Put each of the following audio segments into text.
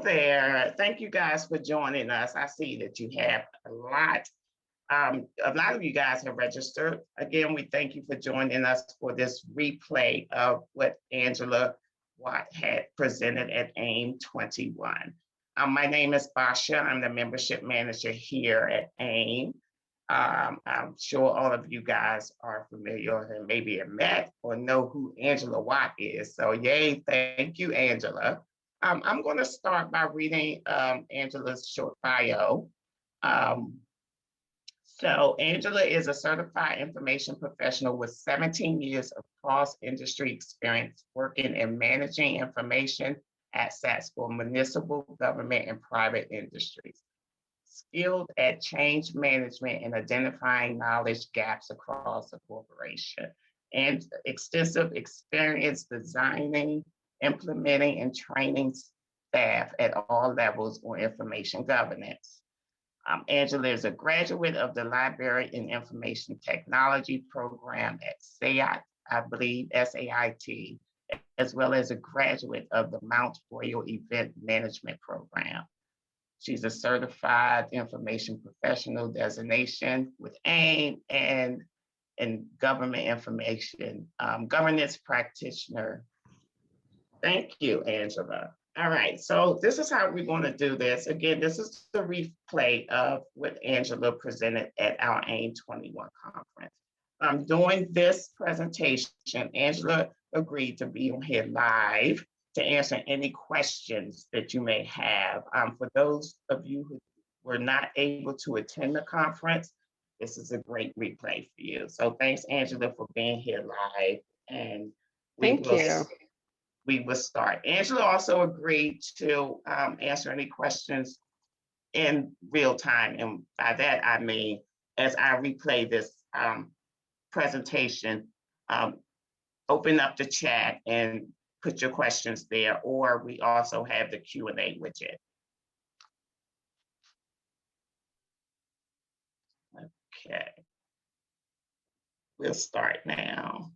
there. Thank you guys for joining us. I see that you have a lot. A lot of you guys have registered. Again, we thank you for joining us for this replay of what Angela Watt had presented at AIIM 21. My name is Basha. I'm the membership manager here at AIIM. I'm sure all of you guys are familiar and maybe have met or know who Angela Watt is. So yay, thank you, Angela. I'm going to start by reading Angela's short bio. So Angela is a certified information professional with 17 years of cross-industry experience working in managing information assets for municipal, government, and private industries. Skilled at change management and identifying knowledge gaps across the corporation, and extensive experience designing, implementing, and training staff at all levels on information governance. Angela is a graduate of the Library and Information Technology program at SAIT, I believe, SAIT, as well as a graduate of the Mount Royal Event Management program. She's a certified information professional designation with AIIM and government information governance practitioner. Thank you, Angela. All right, so this is how we're going to do this. Again, this is the replay of what Angela presented at our AIIM 21 conference. During this presentation, Angela agreed to be on here live to answer any questions that you may have. For those of you who were not able to attend the conference, this is a great replay for you. So thanks, Angela, for being here live. And Thank you. We will start. Angela also agreed to answer any questions in real time. And by that, I mean, as I replay this presentation, open up the chat and put your questions there, or we also have the Q&A widget. Okay. We'll start now.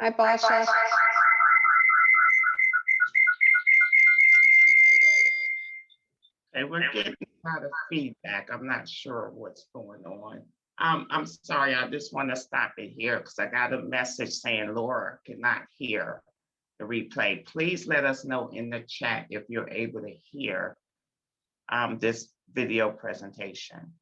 Hi, Basha. Okay, we're getting a lot of feedback. I'm not sure what's going on. I'm sorry, I just want to stop it here because I got a message saying Laura cannot hear the replay. Please let us know in the chat if you're able to hear this video presentation.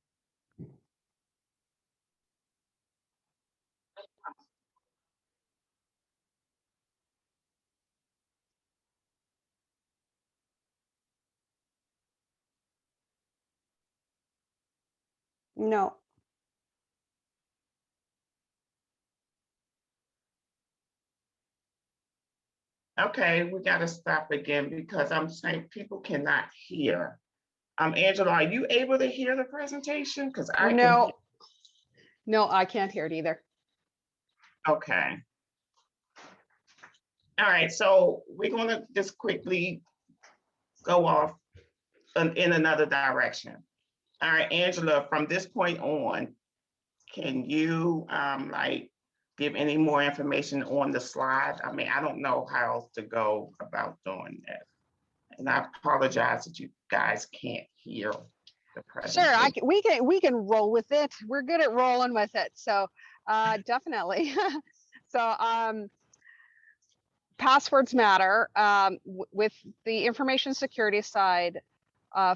No. Okay, we got to stop again because I'm saying people cannot hear. Angela, are you able to hear the presentation? Because I can. No. No, I can't hear it either. Okay. All right, so we're going to just quickly go off in another direction. All right, Angela, from this point on, can you like give any more information on the slide? I mean, I don't know how else to go about doing this. And I apologize that you guys can't hear the presentation. Sure, we can roll with it. We're good at rolling with it. So definitely. So passwords matter. With the information security side,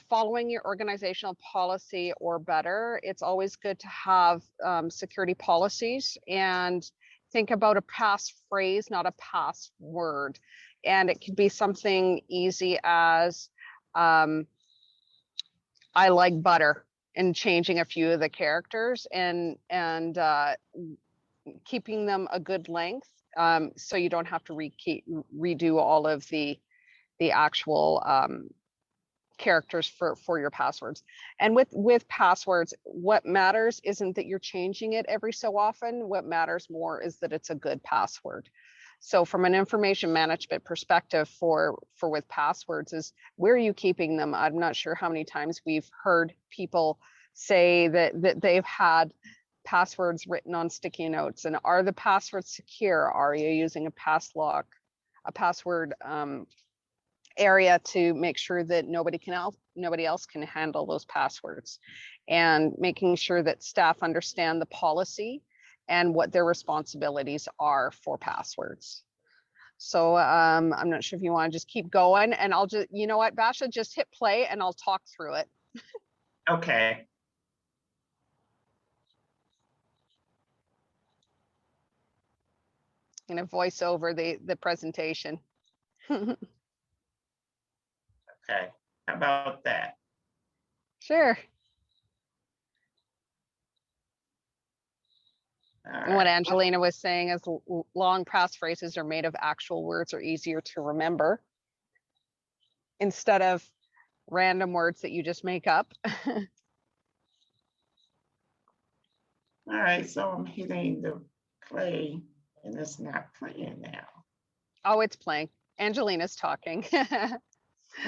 following your organizational policy or better, it's always good to have security policies and think about a passphrase, not a password. And it could be something easy as I like butter, and changing a few of the characters and keeping them a good length, so you don't have to redo all of the actual characters for your passwords. And with passwords, what matters isn't that you're changing it every so often. What matters more is that it's a good password. So from an information management perspective for with passwords is, where are you keeping them? I'm not sure how many times we've heard people say that they've had passwords written on sticky notes. And are the passwords secure? Are you using a password area to make sure that nobody else can handle those passwords, and making sure that staff understand the policy and what their responsibilities are for passwords. So I'm not sure if you want to just keep going, and I'll just, you know what, Basha, just hit play and I'll talk through it. Okay. I'm going to voice over the presentation. Okay. How about that? Sure. And what Angelina was saying is, long passphrases are made of actual words, are easier to remember instead of random words that you just make up. All right, so I'm hitting the play and it's not playing now. Oh, it's playing. Angelina's talking.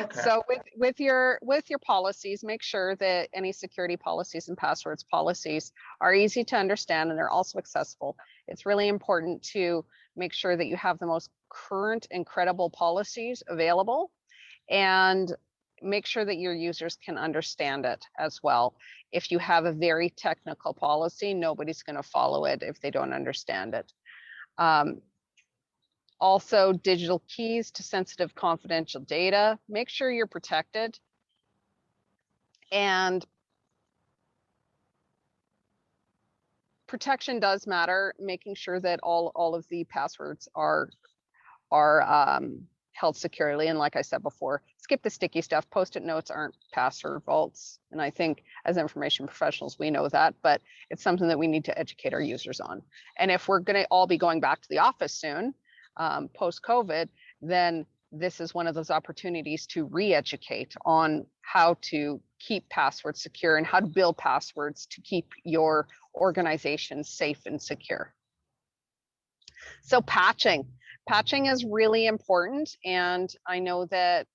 Okay. So with your policies, make sure that any security policies and passwords policies are easy to understand, and they're also accessible. It's really important to make sure that you have the most current and credible policies available, and make sure that your users can understand it as well. If you have a very technical policy, nobody's going to follow it if they don't understand it. Also, digital keys to sensitive confidential data. Make sure you're protected. And protection does matter, making sure that all of the passwords are held securely. And like I said before, skip the sticky stuff. Post-it notes aren't password vaults. And I think as information professionals, we know that, but it's something that we need to educate our users on. And if we're going to all be going back to the office soon, post-COVID, then this is one of those opportunities to re-educate on how to keep passwords secure and how to build passwords to keep your organization safe and secure. So patching is really important, and I know that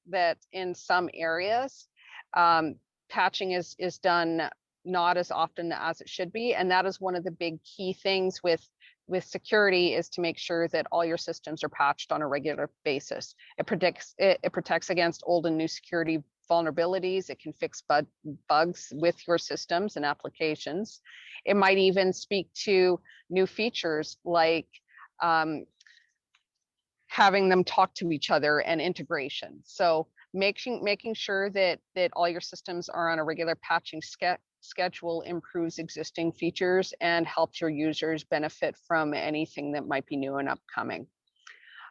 in some areas patching is done not as often as it should be, and that is one of the big key things with security, is to make sure that all your systems are patched on a regular basis. It protects against old and new security vulnerabilities. It can fix bugs with your systems and applications. It might even speak to new features like having them talk to each other and integration. So making sure that all your systems are on a regular patching schedule improves existing features and helps your users benefit from anything that might be new and upcoming.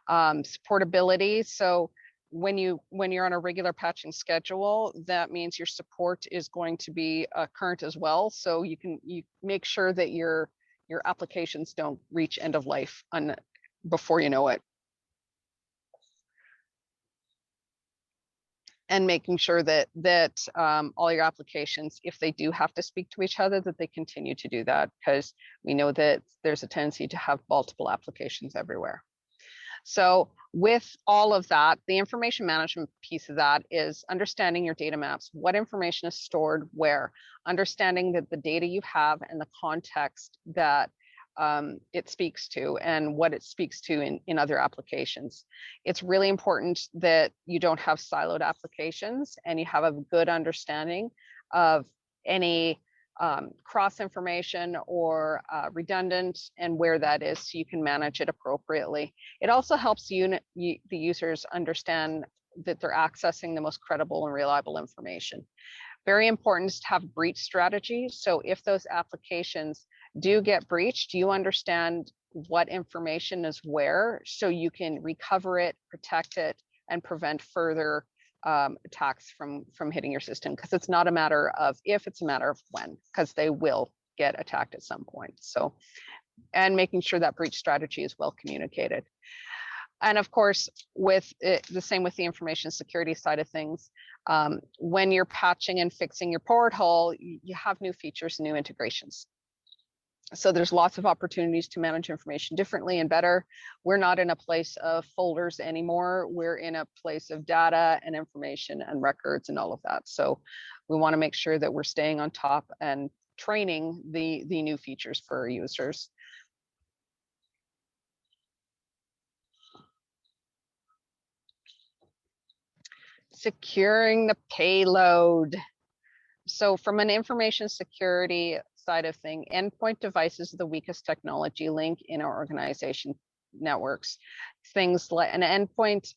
Supportability. So when you're on a regular patching schedule, that means your support is going to be current as well. So you make sure that your applications don't reach end of life before you know it. And making sure that all your applications, if they do have to speak to each other, that they continue to do that, because we know that there's a tendency to have multiple applications everywhere. So with all of that, the information management piece of that is understanding your data maps, what information is stored where, understanding that the data you have and the context that it speaks to and what it speaks to in other applications. It's really important that you don't have siloed applications and you have a good understanding of any cross information or redundant and where that is, so you can manage it appropriately. It also helps the users understand that they're accessing the most credible and reliable information. Very important is to have breach strategies. So if those applications do get breached, you understand what information is where, so you can recover it, protect it, and prevent further attacks from hitting your system, because it's not a matter of if, it's a matter of when, because they will get attacked at some point. So, and making sure that breach strategy is well communicated. And of course, with it, the same with the information security side of things, when you're patching and fixing your porthole, you have new features, new integrations. So there's lots of opportunities to manage information differently and better. We're not in a place of folders anymore. We're in a place of data and information and records and all of that. So we want to make sure that we're staying on top and training the new features for our users. Securing the payload. So from an information security side of thing, endpoint devices are the weakest technology link in our organization networks. Things like an endpoint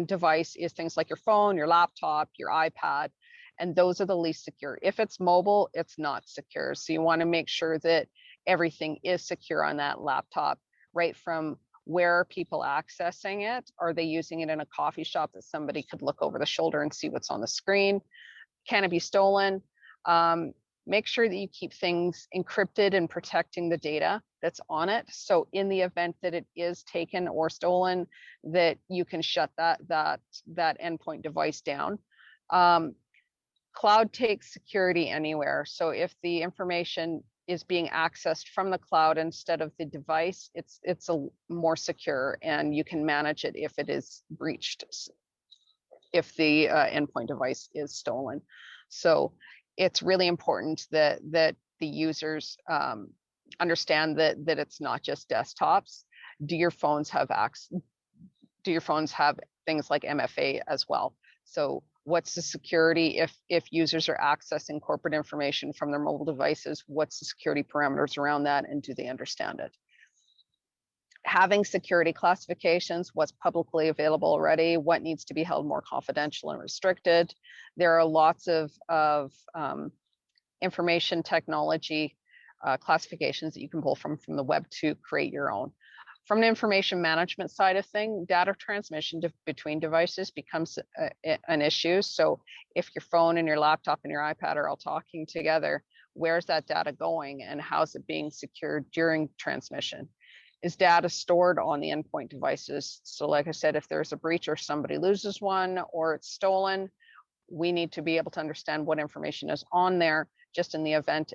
device is things like your phone, your laptop, your iPad, and those are the least secure. If it's mobile, it's not secure. So you want to make sure that everything is secure on that laptop, right from where are people accessing it? Are they using it in a coffee shop that somebody could look over the shoulder and see what's on the screen? Can it be stolen? Make sure that you keep things encrypted and protecting the data that's on it. So in the event that it is taken or stolen, that you can shut that endpoint device down. Cloud takes security anywhere. So if the information is being accessed from the cloud instead of the device, it's a more secure, and you can manage it if it is breached, if the endpoint device is stolen. So it's really important that the users understand that it's not just desktops. Do your phones have things like MFA as well? So what's the security if users are accessing corporate information from their mobile devices? What's the security parameters around that, and do they understand it? Having security classifications, what's publicly available already, what needs to be held more confidential and restricted. There are lots of information technology classifications that you can pull from the web to create your own. From an information management side of thing, data transmission between devices becomes an issue. So if your phone and your laptop and your iPad are all talking together, where's that data going and how's it being secured during transmission? Is data stored on the endpoint devices? So like I said, if there's a breach or somebody loses one or it's stolen, we need to be able to understand what information is on there, just in the event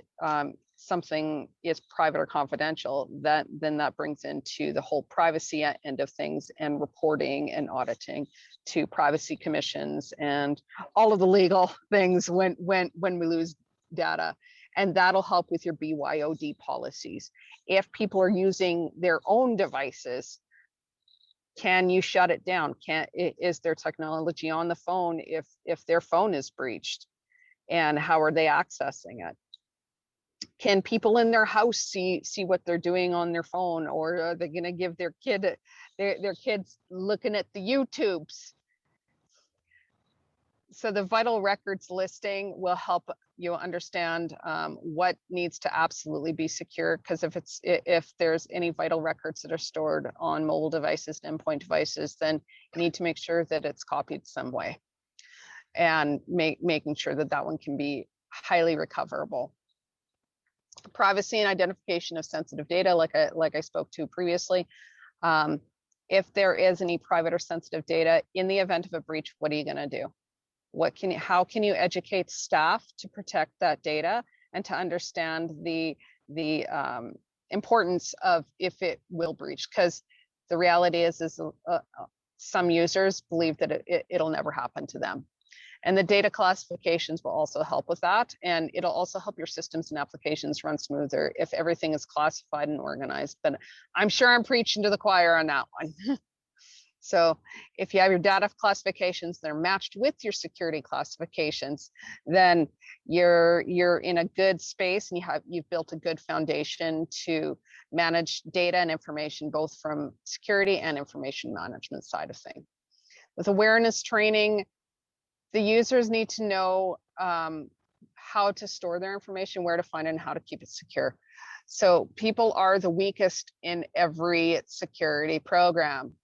something is private or confidential, then that brings into the whole privacy end of things and reporting and auditing to privacy commissions and all of the legal things when we lose data. And that'll help with your BYOD policies. If people are using their own devices, can you shut it down? Is there technology on the phone if their phone is breached? And how are they accessing it? Can people in their house see what they're doing on their phone, or are they going to give their kids looking at the YouTubes? So the vital records listing will help you understand what needs to absolutely be secure, because if there's any vital records that are stored on mobile devices and endpoint devices, then you need to make sure that it's copied some way, and making sure that that one can be highly recoverable. Privacy and identification of sensitive data, like I spoke to previously. If there is any private or sensitive data, in the event of a breach, what are you going to do? How can you educate staff to protect that data and to understand the importance of if it will breach? Because the reality is some users believe that it'll never happen to them. And the data classifications will also help with that. And it'll also help your systems and applications run smoother if everything is classified and organized. But I'm sure I'm preaching to the choir on that one. So if you have your data classifications that are matched with your security classifications, then you're in a good space, and you've built a good foundation to manage data and information, both from security and information management side of things. With awareness training, the users need to know how to store their information, where to find it, and how to keep it secure. So people are the weakest in every security program.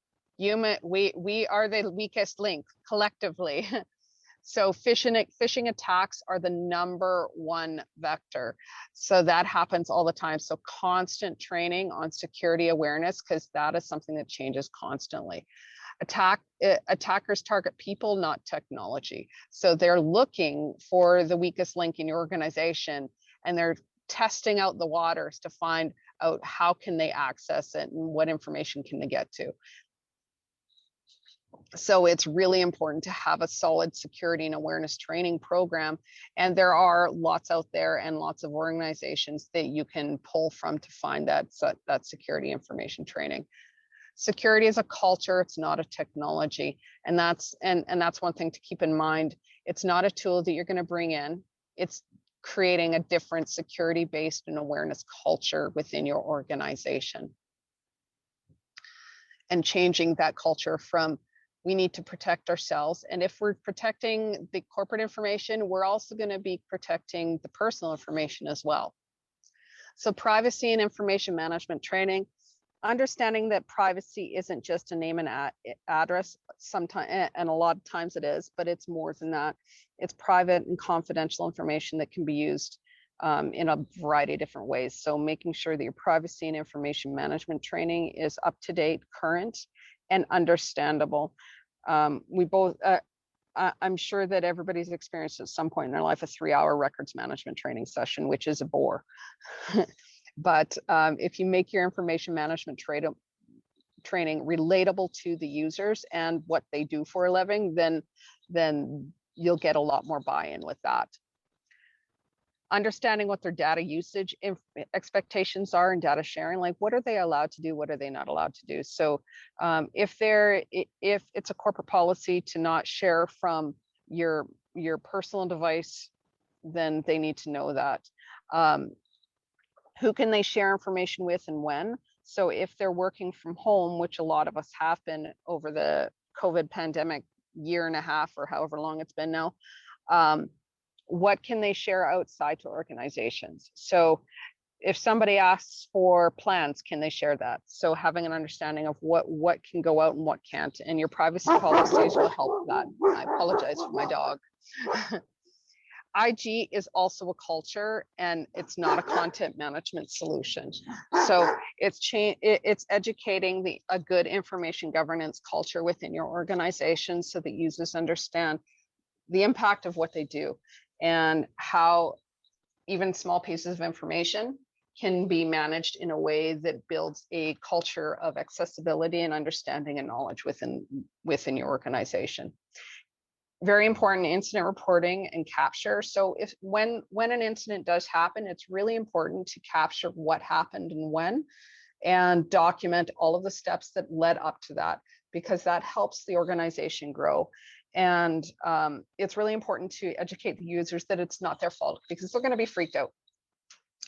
We are the weakest link collectively. So phishing attacks are the #1 vector. So that happens all the time. So constant training on security awareness, because that is something that changes constantly. Attackers target people, not technology. So they're looking for the weakest link in your organization, and they're testing out the waters to find out how can they access it and what information can they get to. So it's really important to have a solid security and awareness training program. And there are lots out there and lots of organizations that you can pull from to find that security information training. Security is a culture, it's not a technology. And that's one thing to keep in mind. It's not a tool that you're going to bring in. It's creating a different security-based and awareness culture within your organization. And changing that culture from, we need to protect ourselves. And if we're protecting the corporate information, we're also going to be protecting the personal information as well. So privacy and information management training, understanding that privacy isn't just a name and address, sometimes, and a lot of times it is, but it's more than that. It's private and confidential information that can be used in a variety of different ways. So making sure that your privacy and information management training is up to date, current, and understandable. I'm sure that everybody's experienced at some point in their life a 3-hour records management training session, which is a bore. But if you make your information management training relatable to the users and what they do for a living, then you'll get a lot more buy-in with that. Understanding what their data usage expectations are and data sharing, like what are they allowed to do, what are they not allowed to do. So if it's a corporate policy to not share from your personal device, then they need to know that. Who can they share information with and when? So if they're working from home, which a lot of us have been over the COVID pandemic 1.5 years or however long it's been now, what can they share outside to organizations? So if somebody asks for plans, can they share that? So having an understanding of what can go out and what can't, and your privacy policies will help that. I apologize for my dog. IG is also a culture, and it's not a content management solution. So it's educating a good information governance culture within your organization so that users understand the impact of what they do and how even small pieces of information can be managed in a way that builds a culture of accessibility and understanding and knowledge within your organization. Very important, incident reporting and capture. So when an incident does happen, it's really important to capture what happened and when, and document all of the steps that led up to that, because that helps the organization grow. And it's really important to educate the users that it's not their fault, because they're going to be freaked out.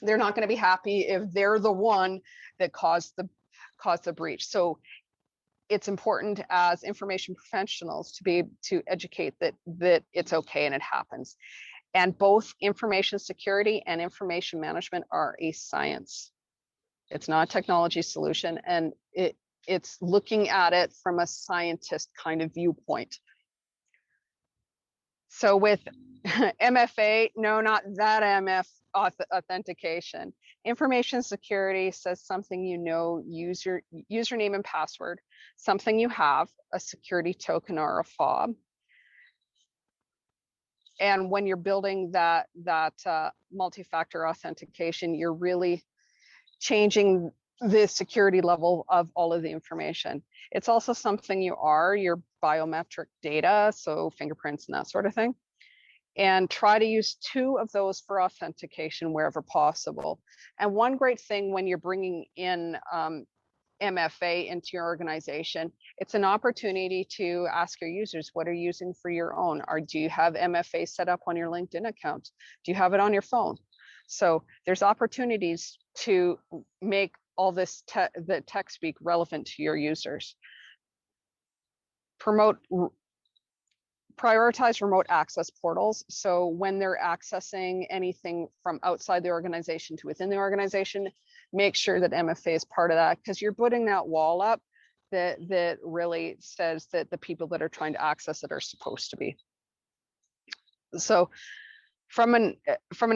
They're not going to be happy if they're the one that caused the breach. So it's important as information professionals to be able to educate that it's okay and it happens. And both information security and information management are a science. It's not a technology solution, and it's looking at it from a scientist kind of viewpoint. So with MFA, no, not that MF authentication. Information security says something you know, username and password, something you have, a security token or a fob. And when you're building that multi-factor authentication, you're really changing the security level of all of the information. It's also something your biometric data, so fingerprints and that sort of thing. And try to use 2 of those for authentication wherever possible. And one great thing when you're bringing in MFA into your organization, it's an opportunity to ask your users, what are you using for your own? Or do you have MFA set up on your LinkedIn account? Do you have it on your phone? So there's opportunities to make all this the tech speak relevant to your users. Prioritize remote access portals. So when they're accessing anything from outside the organization to within the organization, make sure that MFA is part of that, because you're putting that wall up that really says that the people that are trying to access it are supposed to be. So from an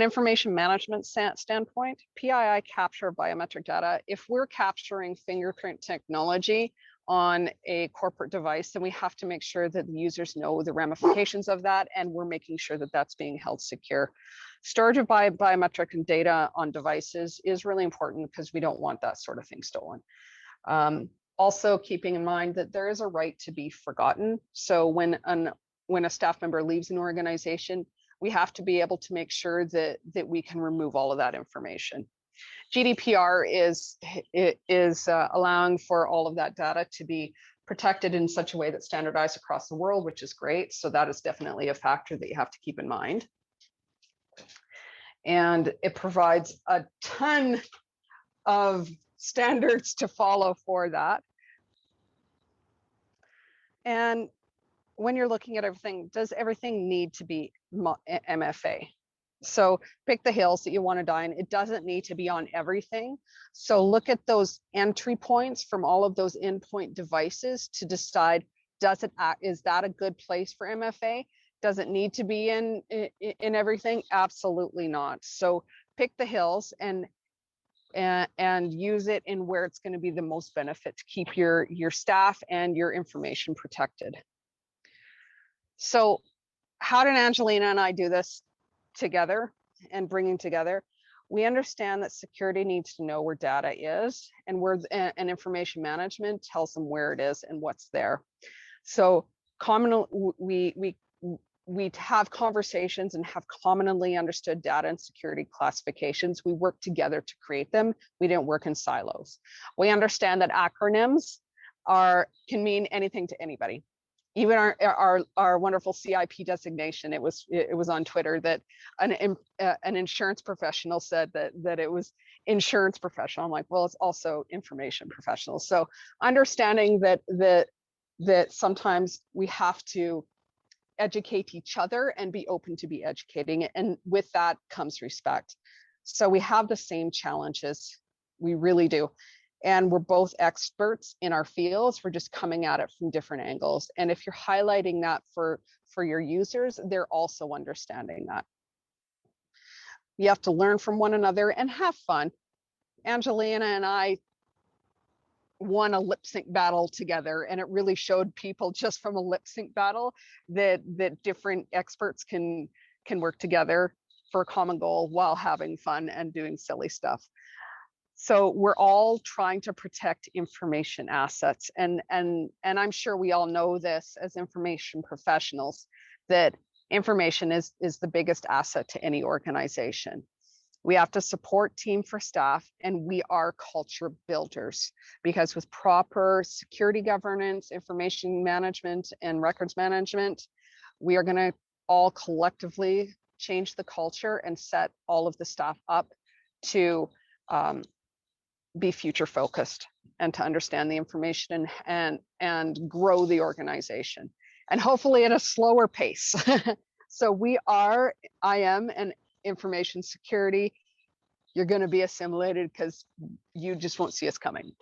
information management standpoint, PII capture biometric data. If we're capturing fingerprint technology on a corporate device, then we have to make sure that the users know the ramifications of that, and we're making sure that that's being held secure. Storage of biometric and data on devices is really important because we don't want that sort of thing stolen. Also keeping in mind that there is a right to be forgotten. So when a staff member leaves an organization, we have to be able to make sure that we can remove all of that information. GDPR is allowing for all of that data to be protected in such a way that's standardized across the world, which is great. So that is definitely a factor that you have to keep in mind. And it provides a ton of standards to follow for that. And when you're looking at everything, does everything need to be MFA? So pick the hills that you want to die in. It doesn't need to be on everything. So look at those entry points from all of those endpoint devices to decide, is that a good place for MFA? Does it need to be in everything? Absolutely not. So pick the hills and use it in where it's going to be the most benefit to keep your staff and your information protected. So how did Angelina and I do this together and bringing together? We understand that security needs to know where data is, and information management tells them where it is and what's there. So we have conversations and have commonly understood data and security classifications. We work together to create them. We didn't work in silos. We understand that acronyms can mean anything to anybody. Even our wonderful CIP designation, it was on Twitter that an insurance professional said that it was insurance professional. I'm like, well, it's also information professional. So understanding that sometimes we have to educate each other and be open to be educating, and with that comes respect. So we have the same challenges, we really do. And we're both experts in our fields. We're just coming at it from different angles. And if you're highlighting that for your users, they're also understanding that. You have to learn from one another and have fun. Angelina and I won a lip sync battle together, and it really showed people just from a lip sync battle that different experts can work together for a common goal while having fun and doing silly stuff. So we're all trying to protect information assets. And I'm sure we all know this as information professionals, that information is the biggest asset to any organization. We have to support team for staff, and we are culture builders, because with proper security governance, information management, and records management, we are going to all collectively change the culture and set all of the staff up to be future focused. and to understand the information and grow the organization, and hopefully at a slower pace. So we are IM and information security. You're going to be assimilated because you just won't see us coming.